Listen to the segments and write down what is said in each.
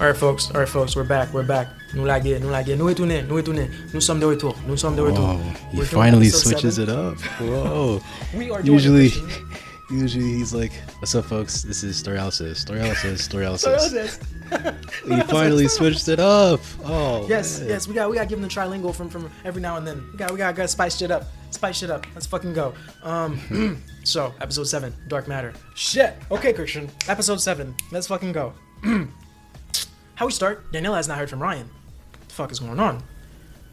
Alright folks, we're back. Nous retournons. Nous sommes de retour. He finally switches it up. Whoa. We are doing Usually he's like, what's up folks, this is Storylysis. He finally switched it up. Oh yes, man. yes, we gotta give him the trilingual from every now and then. We gotta spice shit up. Let's fucking go. So episode 7, Dark Matter. Shit. Okay, Christian. Episode 7. Let's fucking go. How we start? Daniela has not heard from Ryan. What the fuck is going on?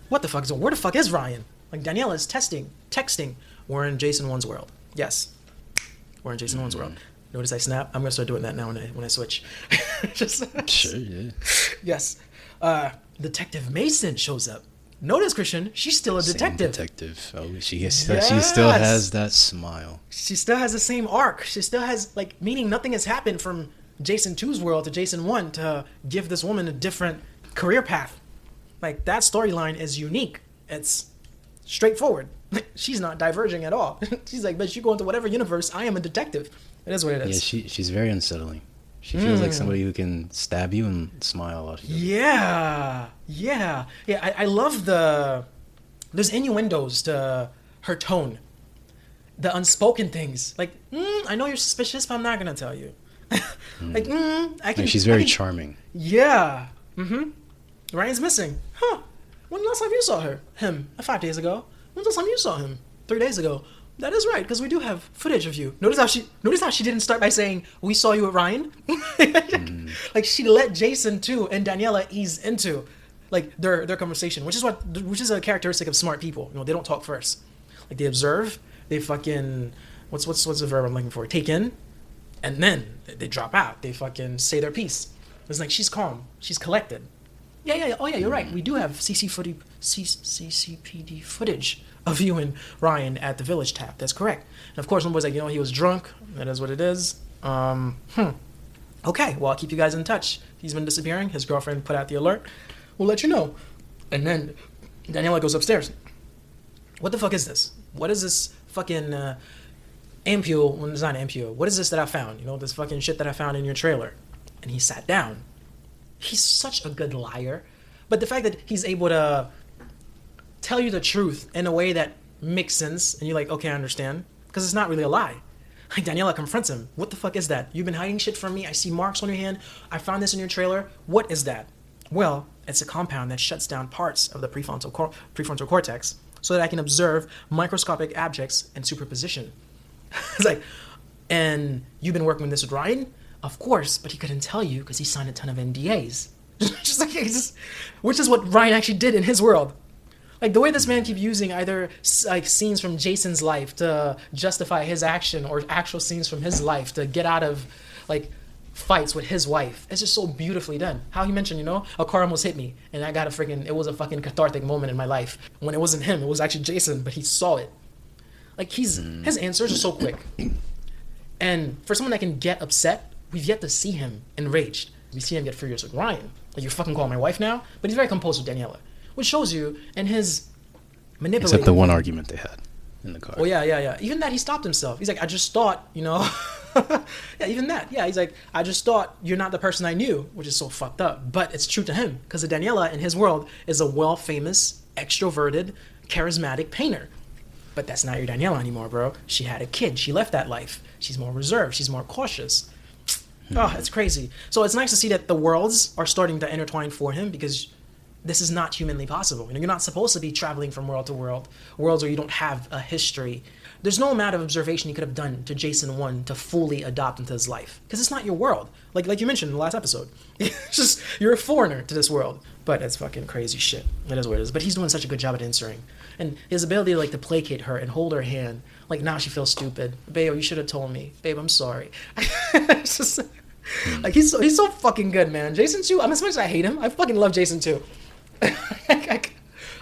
Where the fuck is Ryan? Like Daniela is texting. We're in Jason1's world. Yes. We're in Jason1's world. Notice I snap? I'm gonna start doing that now when I switch. Sure, yeah. Yes. Detective Mason shows up. Notice, Christian, she's still a detective. Oh, she still has that smile. She still has the same arc. She still has, like, meaning nothing has happened from Jason 2's world to Jason 1 to give this woman a different career path. Like, that storyline is unique. It's straightforward. She's not diverging at all. She's like, bitch, you go into whatever universe, I am a detective. It is what it is. Yeah, she's very unsettling. She feels like somebody who can stab you and smile while she does it. Yeah. I love there's innuendos to her tone. The unspoken things. Like, I know you're suspicious, but I'm not going to tell you. She's very charming. Yeah. Ryan's missing. Huh. When the last time you saw him? 5 days ago. When's the last time you saw him? 3 days ago. That is right, because we do have footage of you. Notice how she didn't start by saying, we saw you with Ryan? Like, she let Jason too and Daniela ease into, like, their conversation, which is a characteristic of smart people. You know, they don't talk first. Like, they observe, they fucking, what's the verb I'm looking for? Take in, and then they drop out. They fucking say their piece. It's like, she's calm, she's collected. Yeah. Oh yeah, you're right. We do have CCPD footage of you and Ryan at the village tap. That's correct. And of course, one was like, he was drunk. That is what it is. Okay, well, I'll keep you guys in touch. He's been disappearing. His girlfriend put out the alert. We'll let you know. And then Daniela goes upstairs. What the fuck is this? What is this fucking ampule? Well, it's not an ampule. What is this that I found? This fucking shit that I found in your trailer. And he sat down. He's such a good liar. But the fact that he's able to tell you the truth in a way that makes sense, and you're like, okay, I understand, because it's not really a lie. Like, Daniela confronts him. What the fuck is that? You've been hiding shit from me. I see marks on your hand. I found this in your trailer. What is that? Well, it's a compound that shuts down parts of the prefrontal cortex so that I can observe microscopic objects in superposition. It's like, and you've been working with this with Ryan? Of course, but he couldn't tell you because he signed a ton of NDAs. Which is what Ryan actually did in his world. Like, the way this man keeps using either, like, scenes from Jason's life to justify his action or actual scenes from his life to get out of, like, fights with his wife. It's just so beautifully done. How he mentioned, a car almost hit me, and I got it was a fucking cathartic moment in my life. When it wasn't him, it was actually Jason, but he saw it. Like, his answers are so quick. And for someone that can get upset, we've yet to see him enraged. We see him get furious with Ryan. Like, you're fucking calling my wife now? But he's very composed with Daniela. Which shows you in his manipulating. Except the one argument they had in the car. Oh, yeah. Even that, he stopped himself. He's like, I just thought, Yeah, even that. Yeah, he's like, I just thought you're not the person I knew, which is so fucked up. But it's true to him, because Daniela, in his world, is a well-famous, extroverted, charismatic painter. But that's not your Daniela anymore, bro. She had a kid. She left that life. She's more reserved. She's more cautious. Oh, it's crazy. So it's nice to see that the worlds are starting to intertwine for him, because this is not humanly possible. You're not supposed to be traveling from world to world, worlds where you don't have a history. There's no amount of observation you could have done to Jason 1 to fully adopt into his life, because it's not your world. Like you mentioned in the last episode. It's just, you're a foreigner to this world. But it's fucking crazy shit. It is what it is. But he's doing such a good job at answering. And his ability to, like, to placate her and hold her hand. Like, now she feels stupid. Babe, you should have told me. Babe, I'm sorry. It's just, like, he's so fucking good, man. Jason 2, as much as I hate him, I fucking love Jason 2. Like,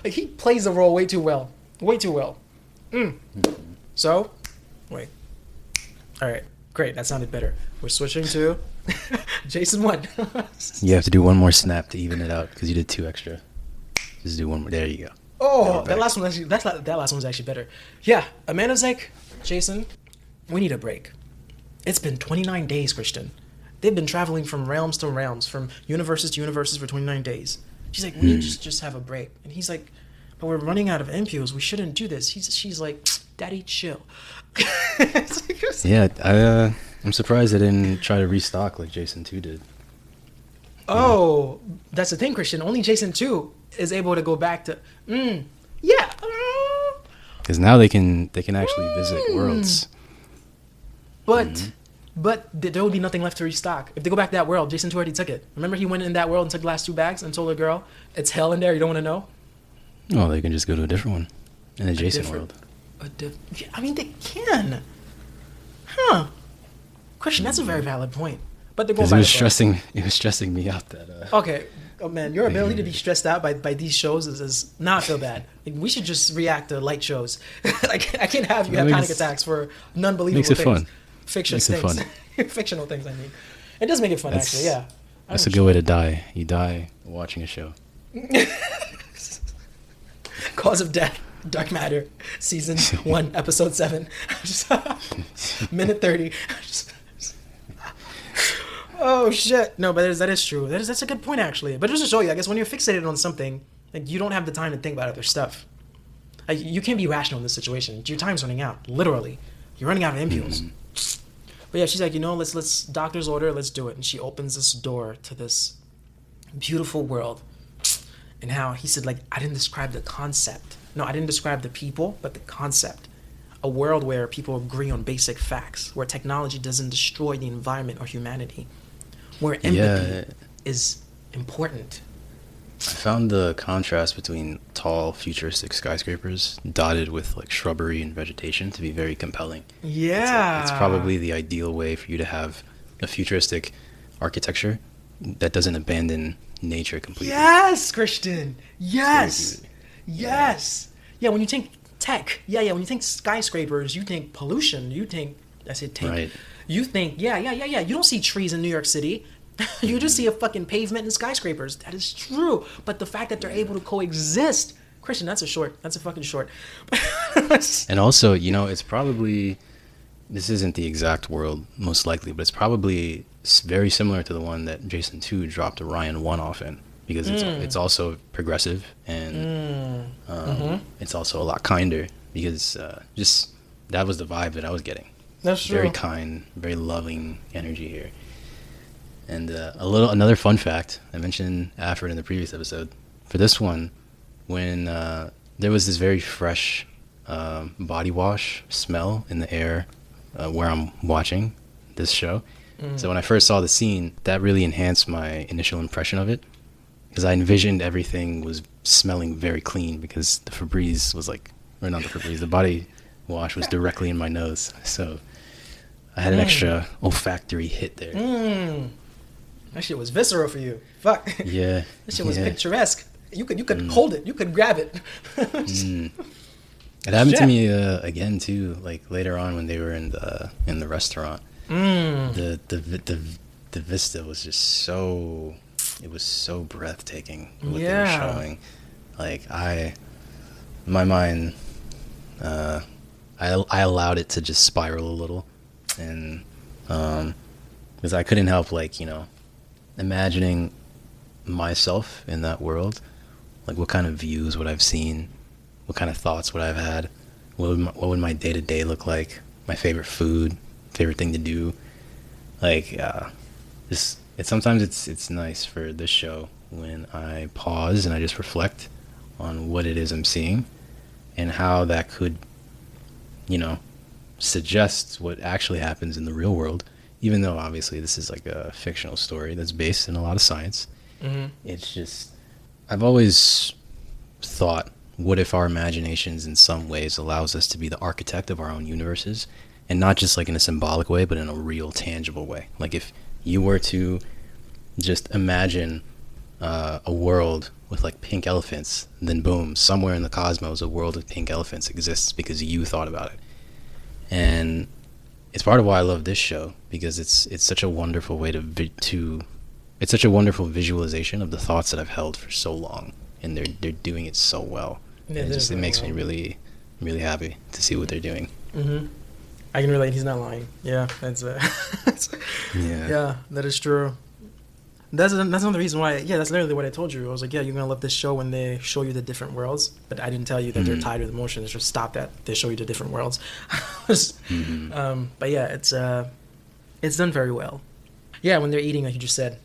he plays the role way too well. So, wait. All right, great. That sounded better. We're switching to Jason 1. You have to do one more snap to even it out, because you did 2 extra. Just do one more. There you go. Oh, that last one's actually better. Yeah, Amanda's like, Jason, we need a break. It's been 29 days, Christian. They've been traveling from realms to realms, from universes to universes for 29 days. She's like, we need to just have a break. And he's like, but we're running out of ampoules. We shouldn't do this. She's like, Daddy, chill. Yeah, I'm surprised they didn't try to restock like Jason 2 did. Oh, that's the thing, Christian. Only Jason 2 is able to go back to, yeah. Because now they can actually visit worlds. But there would be nothing left to restock. If they go back to that world, Jason 2 already took it. Remember he went in that world and took the last 2 bags and told the girl, it's hell in there, you don't want to know? Oh, they can just go to a different one. In the Jason world. Yeah, I mean, they can. Huh. Christian, that's a very valid point. But they're going by it was stressing me out that... Okay. Oh, man, your ability to be stressed out by these shows is not feel bad. Like, we should just react to light shows. Like, I can't have you have panic attacks for non-believable things. Makes it fun. Fictional things. Fun. Fictional things, I mean. It does make it fun, actually, yeah. That's a good way to die. You die watching a show. Cause of Death, Dark Matter, Season 1, Episode 7. Minute 30. Oh, shit. No, but that is true. That's a good point, actually. But just to show you, I guess when you're fixated on something, like, you don't have the time to think about other stuff. Like, you can't be rational in this situation. Your time's running out, literally. You're running out of ampoules. But yeah, she's like, let's doctor's order, let's do it. And she opens this door to this beautiful world. And how he said, like, I didn't describe the concept. No, I didn't describe the people, but the concept. A world where people agree on basic facts, where technology doesn't destroy the environment or humanity, where empathy is important. I found the contrast between tall, futuristic skyscrapers dotted with like shrubbery and vegetation to be very compelling. Yeah. It's probably the ideal way for you to have a futuristic architecture that doesn't abandon nature completely. Yes, Christian. Yes. Yes. Yeah, when you think tech, when you think skyscrapers, you think pollution, you think, I said tank. Right. You think, you don't see trees in New York City. You just see a fucking pavement and skyscrapers. That is true. But the fact that they're able to coexist, Christian, that's a fucking short. And also, it's probably, this isn't the exact world, most likely, but it's probably very similar to the one that Jason 2 dropped Orion 1 off in. Because it's also progressive and it's also a lot kinder because just that was the vibe that I was getting. That's true. Very kind, very loving energy here. And another fun fact I mentioned Alfred in the previous episode. For this one, when there was this very fresh body wash smell in the air where I'm watching this show. So when I first saw the scene, that really enhanced my initial impression of it. Because I envisioned everything was smelling very clean because the Febreze was like, or not the Febreze, the body wash was directly in my nose. So I had an extra olfactory hit there. That shit was visceral for you. Fuck. Yeah. That shit was picturesque. You could hold it. You could grab it. It happened to me again too. Like later on when they were in the restaurant, the vista was just so. It was so breathtaking what they were showing. Like my mind, I allowed it to just spiral a little, and because I couldn't help imagining myself in that world, like what kind of views would I've seen, what kind of thoughts would I've had, what would my day-to-day look like, my favorite food, favorite thing to do, sometimes it's nice for this show when I pause and I just reflect on what it is I'm seeing and how that could, suggest what actually happens in the real world, even though obviously this is like a fictional story that's based in a lot of science. It's just, I've always thought, what if our imaginations in some ways allows us to be the architect of our own universes, and not just like in a symbolic way, but in a real tangible way. Like if you were to just imagine a world with like pink elephants, then boom, somewhere in the cosmos a world of pink elephants exists because you thought about it. And it's part of why I love this show, because it's such a wonderful way it's such a wonderful visualization of the thoughts that I've held for so long, and they're doing it so well. It makes me really, really happy to see what they're doing. I can relate. He's not lying. Yeah, that's Yeah. yeah, that is true. That's another reason why. Yeah, that's literally what I told you. I was like, yeah, you're gonna love this show when they show you the different worlds. But I didn't tell you that they're tied with emotion. It's just stop that. They show you the different worlds. But yeah, it's done very well. Yeah, when they're eating, like you just said,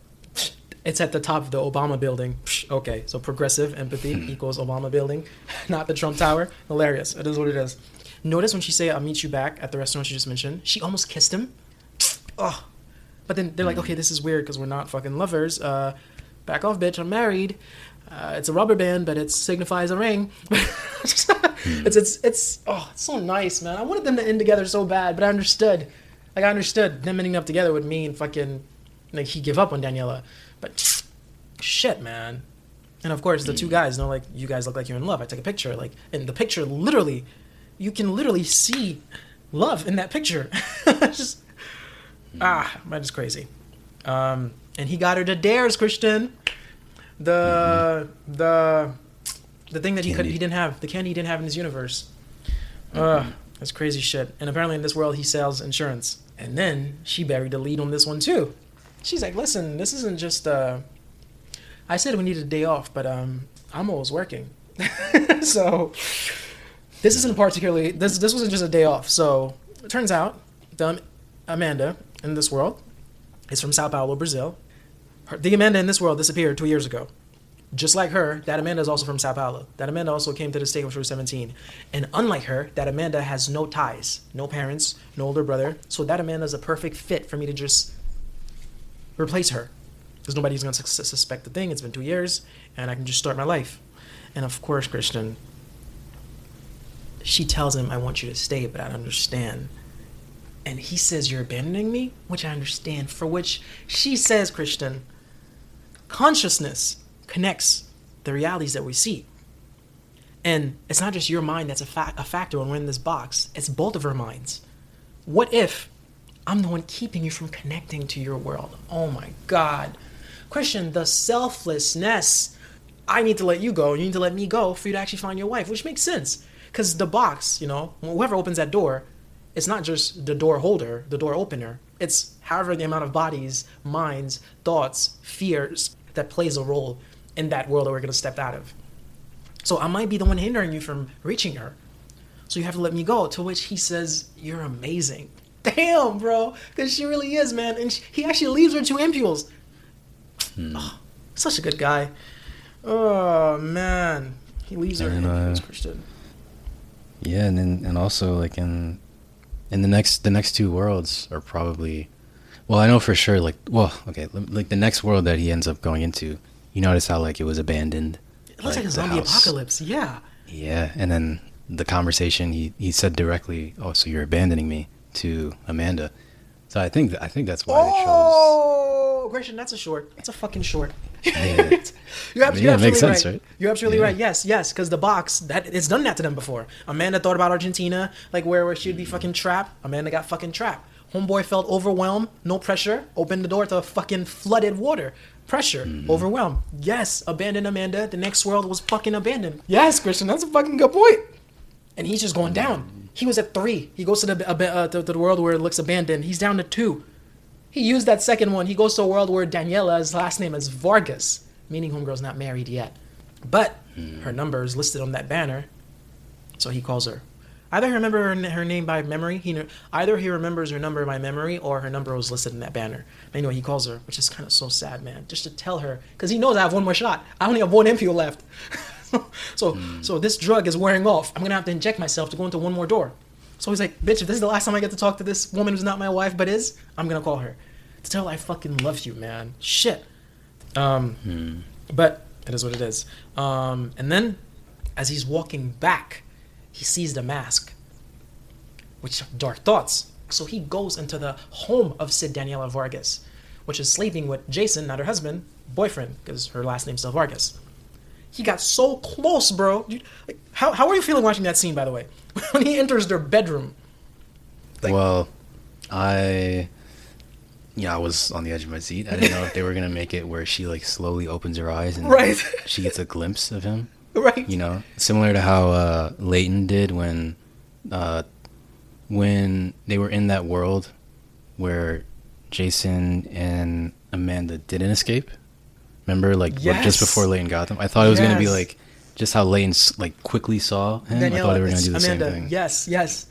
it's at the top of the Obama building. Okay, so progressive empathy equals Obama building, not the Trump Tower. Hilarious. It is what it is. Notice when she say, "I'll meet you back at the restaurant you just mentioned," she almost kissed him. Oh. But then they're like, okay, this is weird because we're not fucking lovers. Back off, bitch. I'm married. It's a rubber band, but it signifies a ring. It's so nice, man. I wanted them to end together so bad, but I understood. Like, I understood them ending up together would mean fucking, like, he give up on Daniela. But shit, man. And of course, the two guys know, like, you guys look like you're in love. I take a picture, like, in the picture, literally, you can literally see love in that picture. Just, that is crazy. And he got her the dares, Christian. The thing that he didn't have, the candy he didn't have in his universe. That's crazy shit. And apparently in this world he sells insurance. And then she buried the lead on this one too. She's like, listen, this isn't just I said we needed a day off, but I'm always working. So this isn't particularly this wasn't just a day off. So it turns out Amanda in this world is from Sao Paulo, Brazil. The Amanda in this world disappeared 2 years ago. Just like her, that Amanda is also from Sao Paulo. That Amanda also came to the state when she was 17. And unlike her, that Amanda has no ties, no parents, no older brother. So that Amanda is a perfect fit for me to just replace her. Because nobody's going to suspect the thing. It's been 2 years, and I can just start my life. And of course, Christian, she tells him, I want you to stay, but I don't understand. And he says, you're abandoning me? Which I understand. For which she says, Christian, consciousness connects the realities that we see. And it's not just your mind that's a factor when we're in this box. It's both of our minds. What if I'm the one keeping you from connecting to your world? Oh my God. Christian, the selflessness. I need to let you go. You need to let me go for you to actually find your wife, which makes sense. Because the box, whoever opens that door, it's not just the door holder, the door opener. It's however the amount of bodies, minds, thoughts, fears that plays a role in that world that we're going to step out of. So I might be the one hindering you from reaching her. So you have to let me go. To which he says, you're amazing. Damn, bro. Because she really is, man. And he actually leaves her to ampoules. Oh, such a good guy. Oh, man. He leaves her in ampoules, Christian. Yeah, and also, like, in the next two worlds are probably... Well, I know for sure, like the next world that he ends up going into, you notice how, like, it was abandoned. It looks like a zombie apocalypse, yeah. Yeah, and then the conversation, he said directly, oh, so you're abandoning me, to Amanda. So I think that's why they chose... Oh, Christian, that's a short. That's a fucking short. Yeah. You're absolutely makes sense, right? You're absolutely right. Yes, because the box, it's done that to them before. Amanda thought about Argentina, like where she'd be fucking trapped. Amanda got fucking trapped. Homeboy felt overwhelmed, no pressure, opened the door to fucking flooded water. Pressure, overwhelmed. Yes, abandoned Amanda. The next world was fucking abandoned. Yes, Christian, that's a fucking good point. And he's just going down. He was at 3. He goes to the world where it looks abandoned. He's down to 2. He used that second one. He goes to a world where Daniela's last name is Vargas, meaning homegirl's not married yet. But her number is listed on that banner, so he calls her. Either he remembers her name by memory, either he remembers her number by memory, or her number was listed in that banner. Anyway, he calls her, which is kind of so sad, man. Just to tell her, because he knows I have one more shot. I only have one ampule left. So this drug is wearing off. I'm going to have to inject myself to go into one more door. So he's like, bitch, if this is the last time I get to talk to this woman who's not my wife but is, I'm going to call her. To tell her I fucking love you, man. Shit. But it is what it is. And then, as he's walking back, he sees the mask, which are dark thoughts. So he goes into the home of Sid Daniela Vargas, which is sleeping with Jason, not her husband, boyfriend, because her last name's still Vargas. He got so close, bro. How are you feeling watching that scene, by the way? When he enters their bedroom. Well, I was on the edge of my seat. I didn't know if they were going to make it where she, like, slowly opens her eyes and she gets a glimpse of him. Right. Similar to how Leighton did when when they were in that world where Jason and Amanda didn't escape. Remember, like just before Layton got them? I thought it was going to be like just how Layton like quickly saw him. Daniela, I thought they were going to do the Amanda. same thing. Yes.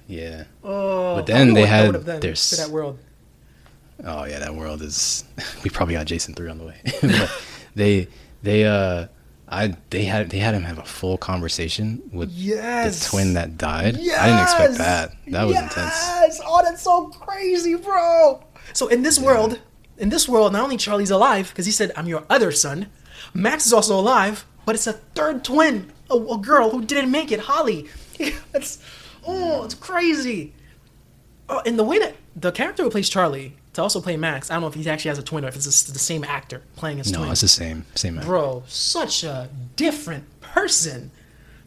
Yeah. Oh, but then they had their for that world. Oh yeah, that world is. We probably got Jason 3 on the way. But they had him have a full conversation with the twin that died. Yes. I didn't expect that. That was intense. Yes. Oh, that's so crazy, bro. So in this world, not only Charlie's alive because he said, "I'm your other son," Max is also alive, but it's a third twin, a girl who didn't make it, Holly. It's crazy. Oh, and the way that the character who plays Charlie to also play Max, I don't know if he actually has a twin or if it's the same actor playing his twin. No, it's the same actor. Bro, such a different person.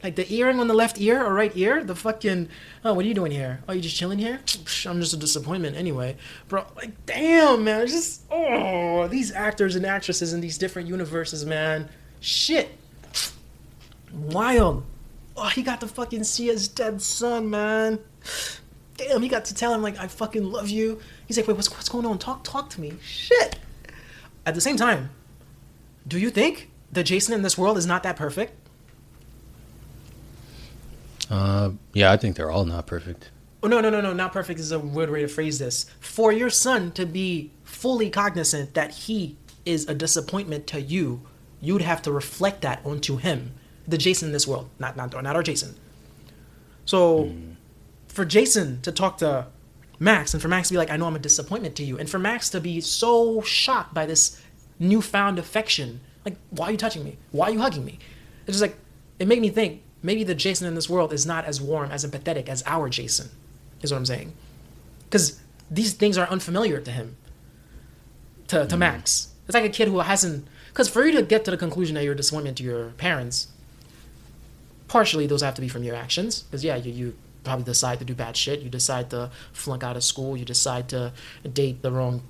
Like the earring on the left ear or right ear, the fucking, oh, what are you doing here? Oh, you just chilling here? I'm just a disappointment anyway. Bro, like, damn, man. It's just, these actors and actresses in these different universes, man. Shit. Wild. Oh, he got to fucking see his dead son, man. Damn, he got to tell him, like, I fucking love you. He's like, wait, what's going on? Talk to me. Shit. At the same time, do you think the Jason in this world is not that perfect? Yeah, I think they're all not perfect. Oh, no. Not perfect is a weird way to phrase this. For your son to be fully cognizant that he is a disappointment to you, you'd have to reflect that onto him. The Jason in this world, not our Jason. So, for Jason to talk to Max, and for Max to be like, I know I'm a disappointment to you, and for Max to be so shocked by this newfound affection, like, why are you touching me? Why are you hugging me? It's just like, it made me think, maybe the Jason in this world is not as warm, as empathetic as our Jason, is what I'm saying. Because these things are unfamiliar to him, to Max. It's like a kid who hasn't, because for you to get to the conclusion that you're a disappointment to your parents, partially those have to be from your actions, because you probably decide to do bad shit, you decide to flunk out of school, you decide to date the wrong,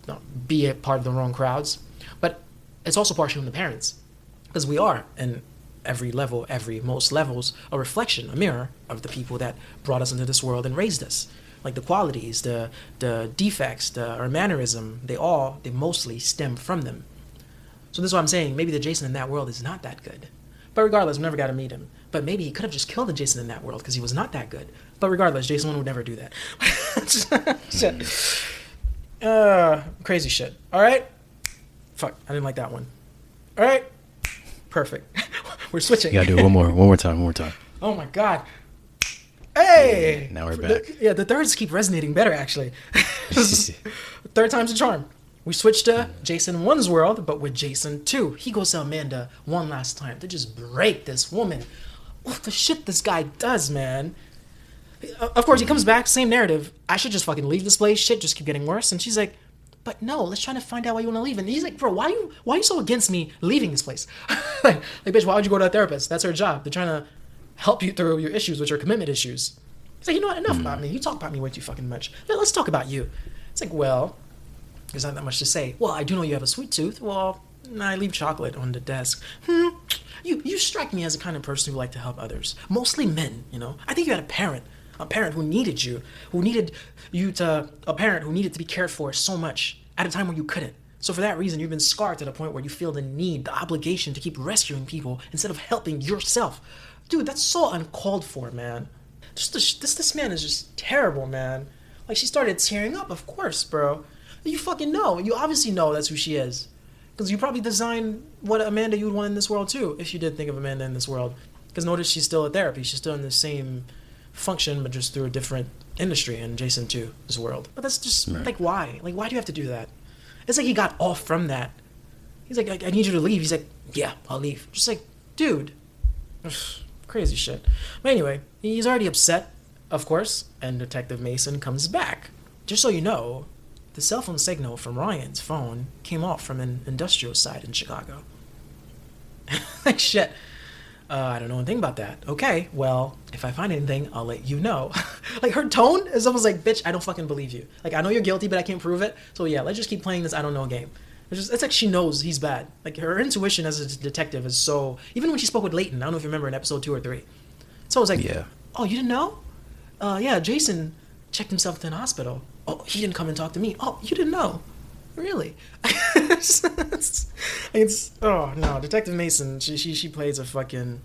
be a part of the wrong crowds, but it's also partially from the parents, because we are, in every level, most levels, a reflection, a mirror of the people that brought us into this world and raised us. Like the qualities, the defects, our mannerism, they mostly stem from them. So this is what I'm saying, maybe the Jason in that world is not that good. But regardless, we never got to meet him. But maybe he could have just killed the Jason in that world because he was not that good. But regardless, Jason 1 would never do that. Shit. Crazy shit. All right? Fuck, I didn't like that one. All right? Perfect. We're switching. You gotta do it one more time. Oh my God. Hey! Now we're back. The thirds keep resonating better, actually. Third time's a charm. We switched to Jason 1's world, but with Jason 2. He goes to Amanda one last time to just break this woman. What the shit this guy does, man. Of course, he comes back, same narrative. I should just fucking leave this place. Shit just keep getting worse. And she's like, but no, let's try to find out why you want to leave. And he's like, bro, why are you so against me leaving this place? like, bitch, why would you go to a therapist? That's her job. They're trying to help you through your issues, which are commitment issues. He's like, you know what? Enough about me. You talk about me way too fucking much. Let's talk about you. It's like, well, there's not that much to say. Well, I do know you have a sweet tooth. Well, I leave chocolate on the desk. You strike me as the kind of person who like to help others. Mostly men, you know. I think you had a parent who needed you, a parent who needed to be cared for so much at a time when you couldn't. So for that reason, you've been scarred to the point where you feel the need, the obligation to keep rescuing people instead of helping yourself. Dude, that's so uncalled for, man. This man is just terrible, man. Like, she started tearing up, of course, bro. You fucking know. You obviously know that's who she is. Because you probably designed what Amanda you would want in this world, too, if you did think of Amanda in this world. Because notice she's still at therapy. She's still in the same function, but just through a different industry in Jason 2's world. But that's just, like, why? Like, why do you have to do that? It's like he got off from that. He's like, I need you to leave. He's like, yeah, I'll leave. Just like, dude. Ugh, crazy shit. But anyway, he's already upset, of course, and Detective Mason comes back. Just so you know, the cell phone signal from Ryan's phone came off from an industrial site in Chicago. Like, shit. I don't know anything about that. Okay, well, if I find anything, I'll let you know. Like, her tone is almost like, bitch, I don't fucking believe you. Like, I know you're guilty, but I can't prove it. So yeah, let's just keep playing this I don't know game. It's like she knows he's bad. Like, her intuition as a detective is so... Even when she spoke with Layton, I don't know if you remember in episode 2 or 3. So it was like, oh, you didn't know? Yeah, Jason checked himself in the hospital. Oh, he didn't come and talk to me. Oh, you didn't know. Really? it's oh no, Detective Mason. She plays a fucking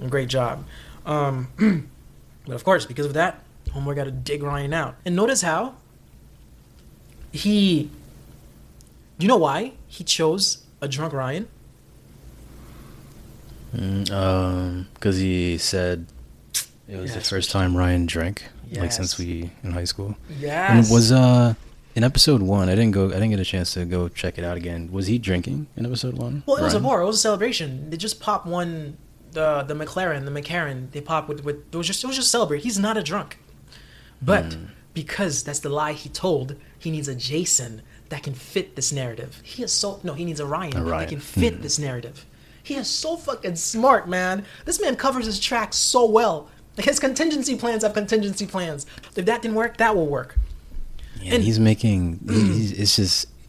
great job. But of course, because of that, homeboy got to dig Ryan out. And notice how he. Do you know why he chose a drunk Ryan? Because he said it was the first time Ryan drank, like since we in high school. Yes. And was in episode 1, I didn't get a chance to go check it out again. Was he drinking in episode 1? Well, it was a bar. It was a celebration. They just popped one, the McLaren. They popped with it was just celebrate. He's not a drunk, but because that's the lie he told, he needs a Jason that can fit this narrative. He needs a Ryan that can fit this narrative. He is so fucking smart, man. This man covers his tracks so well. Like his contingency plans have contingency plans. If that didn't work, that will work. Yeah, and he's making.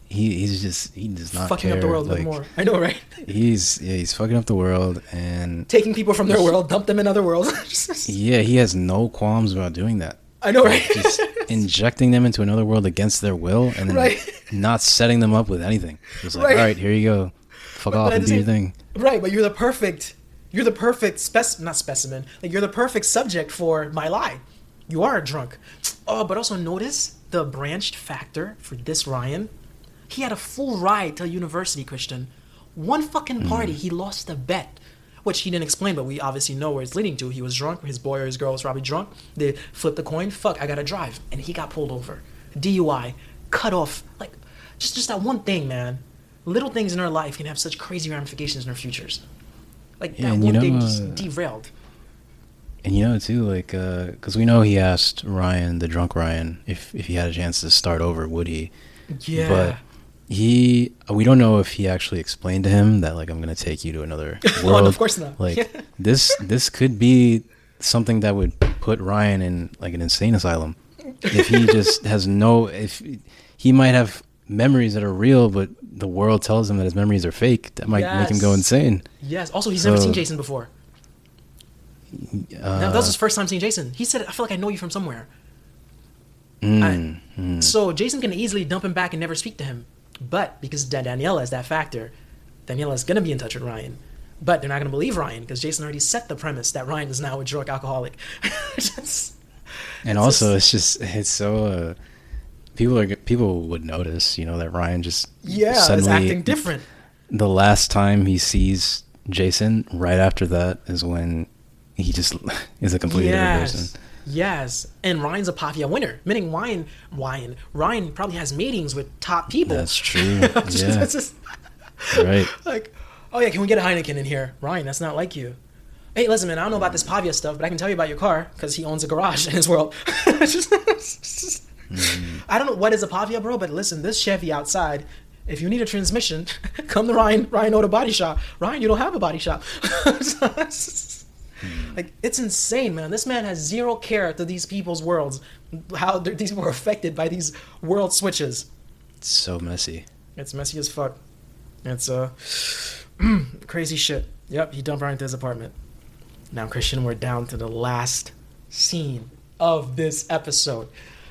He does not fucking care. Up the world like, more. I know, right? He's fucking up the world and taking people from their world, dump them in other worlds. Yeah, he has no qualms about doing that. I know, right? Just injecting them into another world against their will, and then not setting them up with anything. Just like, all right, here you go. Fuck off and do your thing. Right, but you're the perfect not specimen. Like, you're the perfect subject for my lie. You are a drunk. Oh, but also notice the branched factor for this Ryan. He had a full ride to university, Christian. One fucking party, he lost a bet. Which he didn't explain, but we obviously know where it's leading to. He was drunk. His boy or his girl was probably drunk. They flipped the coin. Fuck, I gotta drive. And he got pulled over. DUI. Cut off. Like, just that one thing, man. Little things in our life can have such crazy ramifications in our futures. Like, that one thing just derailed. And too, like, because we know he asked Ryan, the drunk Ryan, if he had a chance to start over, would he? Yeah. But we don't know if he actually explained to him that, like, I'm going to take you to another world. Oh, of course not. Like, this could be something that would put Ryan in, like, an insane asylum. If he just if he might have memories that are real, but the world tells him that his memories are fake, that might make him go insane. Yes. Also, he's never seen Jason before. That was his first time seeing Jason. He said, I feel like I know you from somewhere. So Jason can easily dump him back and never speak to him. But because Daniela is that factor, Daniela is going to be in touch with Ryan. But they're not going to believe Ryan because Jason already set the premise that Ryan is now a drug alcoholic. It's so... people would notice, that Ryan just suddenly is acting different. The last time he sees Jason, right after that is when he just is a completely different person. Yes, and Ryan's a Pavia winner, meaning Ryan probably has meetings with top people. That's true. Right. Like, oh yeah, can we get a Heineken in here? Ryan, that's not like you. Hey, listen, man, I don't know about this Pavia stuff, but I can tell you about your car because he owns a garage in his world. I don't know what is a Pavia, bro, but listen, this Chevy outside, if you need a transmission, come to Ryan Auto Body Shop. Ryan, you don't have a body shop. Like, it's insane, man. This man has zero care to these people's worlds, how these people are affected by these world switches. It's so messy. It's messy as fuck. It's crazy shit. Yep, he dumped Ryan to his apartment. Now, Christian, we're down to the last scene of this episode.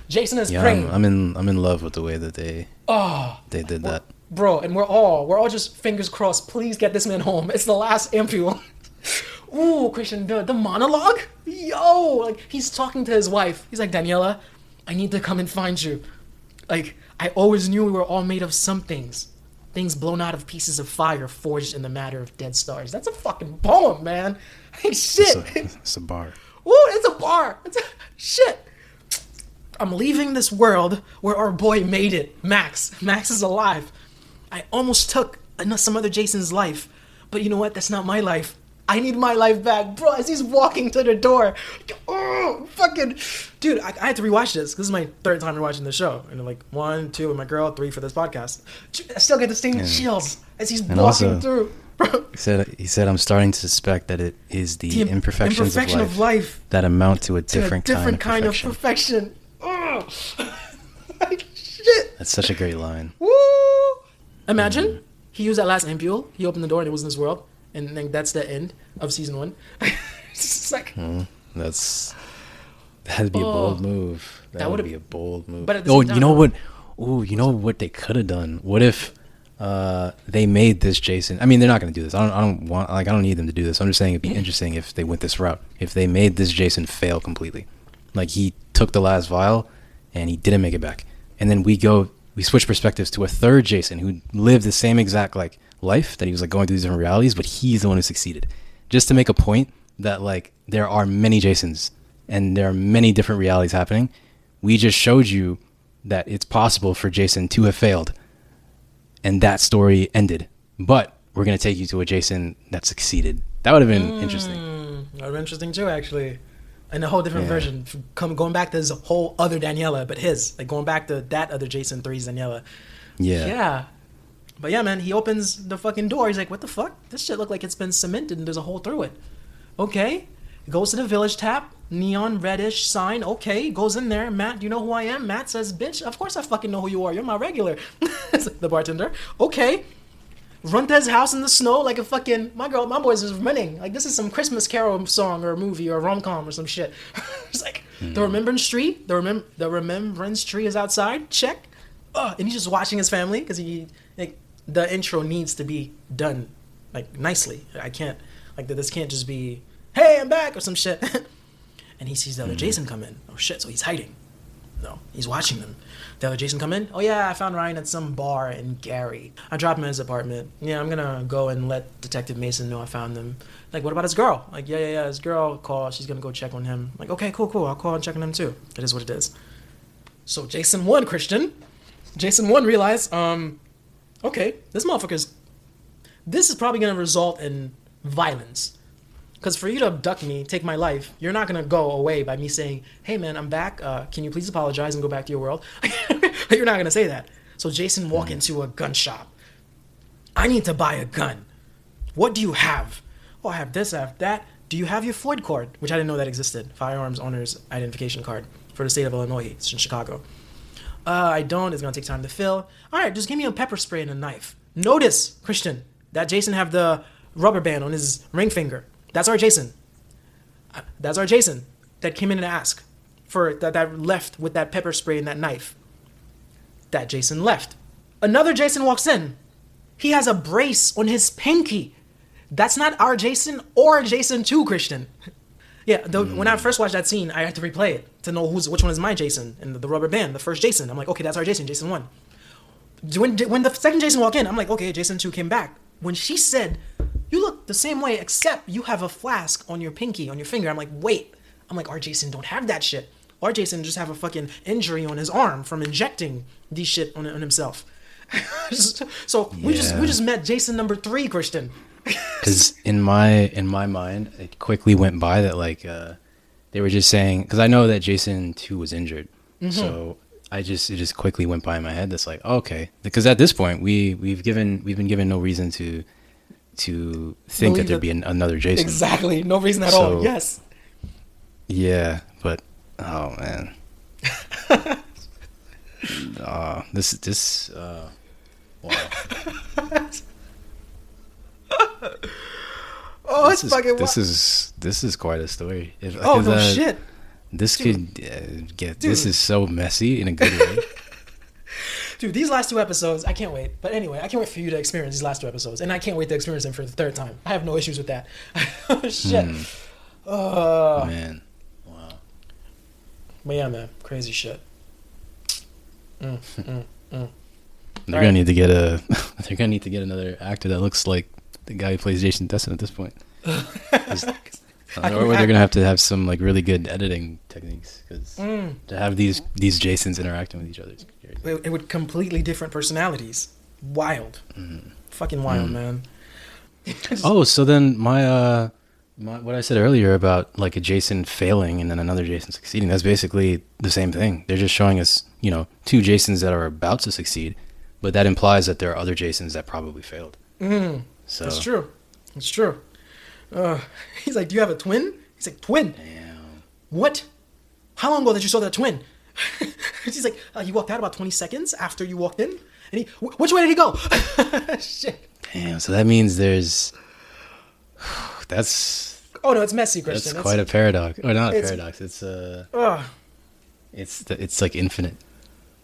Jason is praying. I'm in love with the way that they did that, bro. And we're all just fingers crossed. Please get this man home. It's the last ampule. Ooh, Christian, the monologue, like he's talking to his wife. He's like, Daniela, I need to come and find you. Like, I always knew we were all made of some things blown out of pieces of fire forged in the matter of dead stars. That's a fucking poem, man. Hey, shit. It's a bar. Ooh, it's a bar. Shit. I'm leaving this world where our boy made it. Max is alive. I almost took some other Jason's life, but you know what? That's not my life. I need my life back, bro. As he's walking to the door, oh, fucking, dude, I had to rewatch this. This is my third time rewatching the show, and like 1, 2 with my girl, 3 for this podcast. I still get the same chills as he's walking through. Bro. He said, I'm starting to suspect that it is the imperfections of life that amount to a different kind of perfection. Oh, like, shit. That's such a great line. Woo! Imagine he used that last ampule. He opened the door and it was in this world. And then that's the end of season 1. It's like... That's... That'd be a bold move. That would would've- be a bold move. but at the Oh, same time, you know what? Oh, you know what they could have done? What if they made this Jason? I mean, they're not going to do this. I don't need them to do this. I'm just saying it'd be interesting if they went this route. If they made this Jason fail completely, like he took the last vial and he didn't make it back, and then we switch perspectives to a third Jason who lived the same exact like life that he was like going through these different realities, but he's the one who succeeded. Just to make a point that like there are many Jasons and there are many different realities happening. We just showed you that it's possible for Jason to have failed, and that story ended. But we're gonna take you to a Jason that succeeded. That would have been interesting. That would have been interesting too, actually. And a whole different version, going back to his whole other Daniela, but his, like going back to that other Jason 3's Daniela. Yeah. But yeah, man, he opens the fucking door. He's like, what the fuck? This shit look like it's been cemented and there's a hole through it. Okay. Goes to the village tap, neon reddish sign. Okay, goes in there. Matt, do you know who I am? Matt says, bitch, of course I fucking know who you are. You're my regular. The bartender. Okay. Run to his house in the snow like a fucking... My boys is running. Like, this is some Christmas Carol song or movie or rom-com or some shit. It's like, the Remembrance Tree. The Remembrance Tree is outside. Check. And he's just watching his family because the intro needs to be done, like, nicely. I can't... Like, this can't just be, hey, I'm back, or some shit. And he sees the other Jason come in. Oh, shit, so he's hiding. No, he's watching them. The other Jason come in. Oh, yeah, I found Ryan at some bar in Gary. I dropped him at his apartment. Yeah, I'm going to go and let Detective Mason know I found him. Like, what about his girl? Like, yeah, his girl called. She's going to go check on him. Like, okay, cool. I'll call and check on him, too. It is what it is. So Jason1, Christian. Jason1 realized, okay, this is probably going to result in violence. Because for you to abduct me, take my life, you're not going to go away by me saying, hey, man, I'm back. Can you please apologize and go back to your world? You're not going to say that. So Jason walk into a gun shop. I need to buy a gun. What do you have? Oh, I have this, I have that. Do you have your Floyd card? Which I didn't know that existed. Firearms Owner's Identification Card for the state of Illinois. It's in Chicago. I don't. It's going to take time to fill. All right, just give me a pepper spray and a knife. Notice, Christian, that Jason have the rubber band on his ring finger. That's our Jason. That's our Jason that came in and asked for that left with that pepper spray and that knife. That Jason left. Another Jason walks in. He has a brace on his pinky. That's not our Jason or Jason 2, Christian. Yeah, when I first watched that scene, I had to replay it to know which one is my Jason and the rubber band, the first Jason. I'm like, okay, that's our Jason, Jason 1. When the second Jason walked in, I'm like, okay, Jason 2 came back. When she said, you look the same way except you have a flask on your pinky, on your finger, I'm like, wait. I'm like, our Jason don't have that shit. Our Jason just have a fucking injury on his arm from injecting these shit on himself. So we just met Jason number 3, Christian. Because in my mind, it quickly went by that like they were just saying, because I know that Jason 2 was injured, so it just quickly went by in my head. That's like, okay, because at this point we've been given no reason to think that there'd be another Jason. Exactly, no reason at all. Yes. Yeah, but oh man, wow. This is quite a story. Shit. This could get. This is so messy in a good way. Dude, these last 2 episodes, I can't wait. But anyway, I can't wait for you to experience these last 2 episodes, and I can't wait to experience them for the 3rd time. I have no issues with that. Shit. Man. Wow. But yeah, man, crazy shit. They're gonna need to get They're gonna need to get another actor that looks like the guy who plays Jason Destin at this point. Or they're gonna have to have some like really good editing techniques because to have these Jasons interacting with each other, it would completely different personalities. Wild, fucking wild, man. Oh, so then my what I said earlier about like a Jason failing and then another Jason succeeding, that's basically the same thing. They're just showing us, 2 Jasons that are about to succeed, but that implies that there are other Jasons that probably failed. So that's true. It's true. He's like, do you have a twin? He's like, twin? Damn. What? How long ago did you saw that twin? He's like, he walked out about 20 seconds after you walked in. And which way did he go? Shit. Damn, so that means there's... That's Oh no, it's messy, Christian. That's quite a paradox. Or not a it's- paradox. It's Ugh. it's like infinite.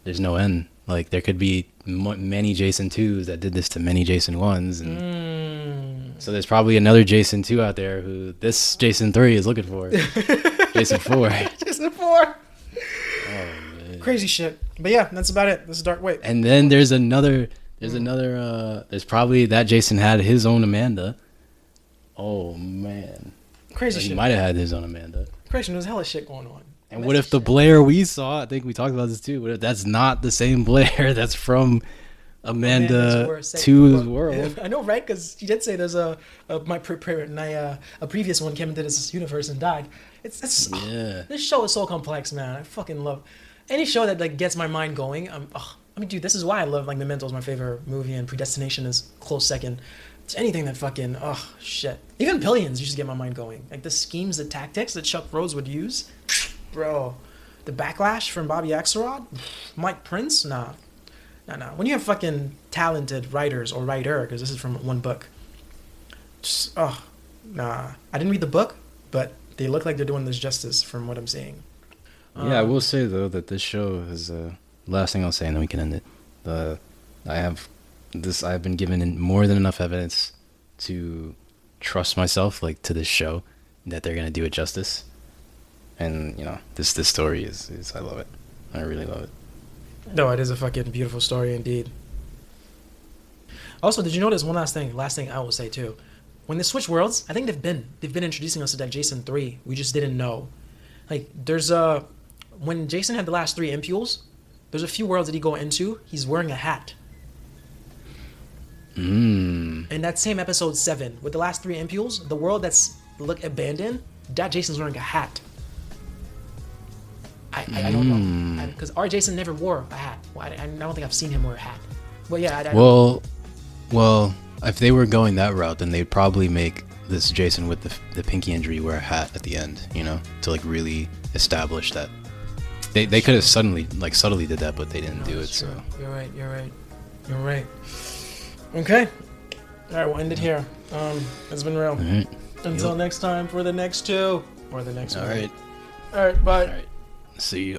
There's no end. Like there could be many Jason 2s that did this to many Jason 1s, and so there's probably another Jason 2 out there who this Jason 3 is looking for. Jason 4. Jason 4. Oh, man. Crazy shit. But yeah, that's about it. This is Dark Wait. And then there's another. There's probably that Jason had his own Amanda. Oh man. Crazy He shit. might have had his own Amanda. Christian, there's hella shit going on. And what if the Blair we saw, I think we talked about this too, what if that's not the same Blair that's from Amanda 2's world? I know, right? Because you did say there's a previous one came into this universe and died. Yeah. This show is so complex, man. I fucking love any show that like gets my mind going. I mean, dude, this is why I love like Memento is my favorite movie, and Predestination is close second. It's anything that fucking shit. Even Billions used to get my mind going. Like the schemes, the tactics that Chuck Rhodes would use, bro. The backlash from Bobby Axelrod, Mike Prince, nah. When you have fucking talented writers or writer, because this is from one book, just nah. I didn't read the book, but they look like they're doing this justice from what I'm seeing. Yeah, I will say though that this show is last thing I'll say, and then we can end it. I've been given more than enough evidence to trust myself, like to this show, that they're gonna do it justice. And you know, this story is I love it. I really love it. No, it is a fucking beautiful story indeed. Also, did you notice one last thing I will say too? When they switch worlds, I think they've been introducing us to that Jason 3. We just didn't know. Like there's when Jason had the last 3 ampoules, there's a few worlds that he go into, he's wearing a hat. In that same episode 7, with the last 3 ampoules, the world that's abandoned, that Jason's wearing a hat. I don't know. Because our Jason never wore a hat. Well, I don't think I've seen him wear a hat. But yeah, Well, if they were going that route, then they'd probably make this Jason with the pinky injury wear a hat at the end, you know, to like really establish that. They could have subtly did that, but they didn't do it. True. So You're right. Okay. All right, we'll end it here. It's been real. all right, Until next time for the next 2 or the next one. all right, All right, bye. all right. See you.